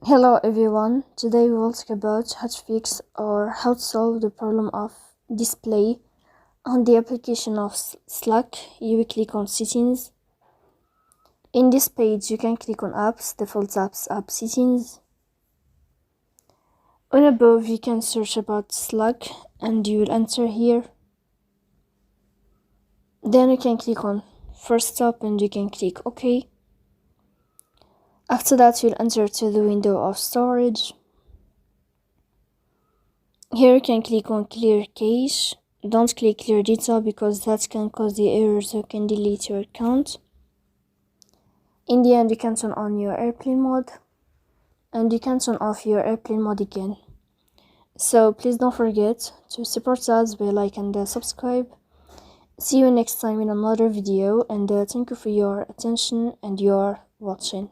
Hello everyone, today we will talk about how to fix or how to solve the problem of display on the application of Slack. You will click on settings. In this page you can click on apps, default apps, app settings. On above you can search about Slack and you will enter here. Then you can click on first stop and you can click OK. After that you'll enter to the window of storage. Here you can click on clear cache. Don't click clear data because that can cause the error, so you can delete your account. In the end you can turn on your airplane mode and you can turn off your airplane mode again. So please don't forget to support us by like and subscribe. See you next time in another video, and thank you for your attention and your watching.